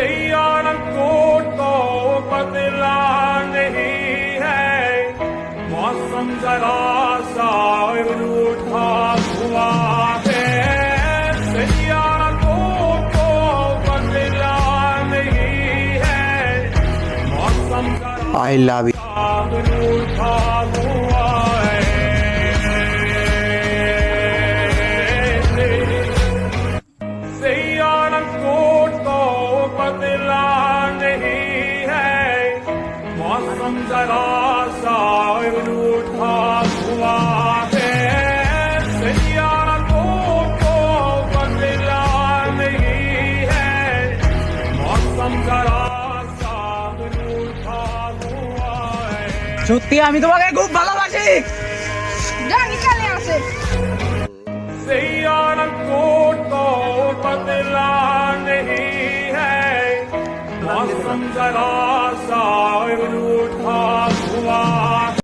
को तो बदला नहीं है मौसम जरा सा रूठा हुआ है सैयारा को तो बदला नहीं है मौसम I love you. रूठा हुआ है सैयारा को तो बदला नहीं है मौसम जरा सा रूठा हुआ है सैयारा को तो बदला नहीं है मौसम जरा सा रूठा हुआ है সত্যি আমি তোমাকে খুব ভালোবাসি। জানি কালে আসে सैयारा को तो बदला नहीं है मौसम जरा सा रूठा